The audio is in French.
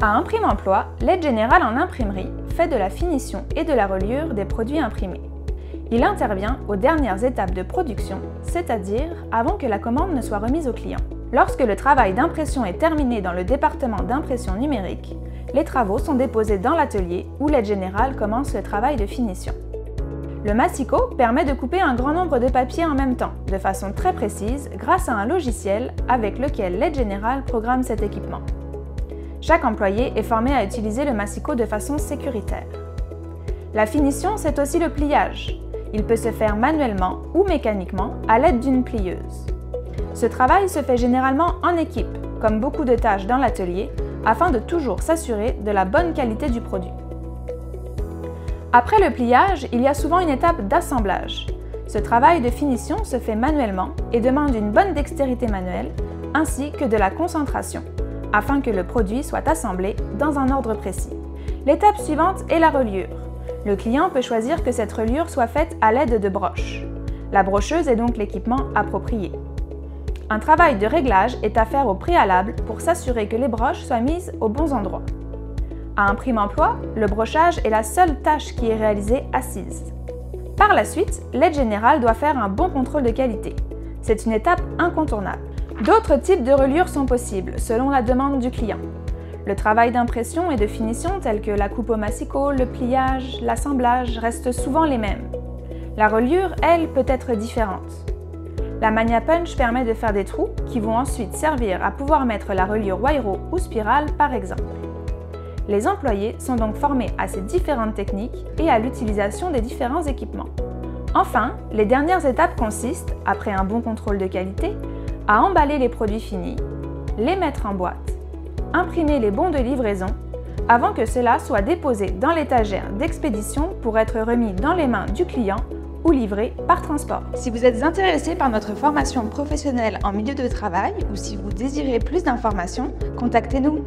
À Imprime Emploi, l'aide générale en imprimerie fait de la finition et de la reliure des produits imprimés. Il intervient aux dernières étapes de production, c'est-à-dire avant que la commande ne soit remise au client. Lorsque le travail d'impression est terminé dans le département d'impression numérique, les travaux sont déposés dans l'atelier où l'aide générale commence le travail de finition. Le massicot permet de couper un grand nombre de papiers en même temps, de façon très précise, grâce à un logiciel avec lequel l'aide générale programme cet équipement. Chaque employé est formé à utiliser le massicot de façon sécuritaire. La finition, c'est aussi le pliage. Il peut se faire manuellement ou mécaniquement à l'aide d'une plieuse. Ce travail se fait généralement en équipe, comme beaucoup de tâches dans l'atelier, afin de toujours s'assurer de la bonne qualité du produit. Après le pliage, il y a souvent une étape d'assemblage. Ce travail de finition se fait manuellement et demande une bonne dextérité manuelle, ainsi que de la concentration, afin que le produit soit assemblé dans un ordre précis. L'étape suivante est la reliure. Le client peut choisir que cette reliure soit faite à l'aide de broches. La brocheuse est donc l'équipement approprié. Un travail de réglage est à faire au préalable pour s'assurer que les broches soient mises aux bons endroits. À Imprime Emploi, le brochage est la seule tâche qui est réalisée assise. Par la suite, l'aide générale doit faire un bon contrôle de qualité. C'est une étape incontournable. D'autres types de reliures sont possibles, selon la demande du client. Le travail d'impression et de finition tels que la coupe au massicot, le pliage, l'assemblage restent souvent les mêmes. La reliure, elle, peut être différente. La Magna Punch permet de faire des trous qui vont ensuite servir à pouvoir mettre la reliure Wayro ou spirale par exemple. Les employés sont donc formés à ces différentes techniques et à l'utilisation des différents équipements. Enfin, les dernières étapes consistent, après un bon contrôle de qualité, à emballer les produits finis, les mettre en boîte, imprimer les bons de livraison, avant que cela soit déposé dans l'étagère d'expédition pour être remis dans les mains du client ou livré par transport. Si vous êtes intéressé par notre formation professionnelle en milieu de travail ou si vous désirez plus d'informations, contactez-nous.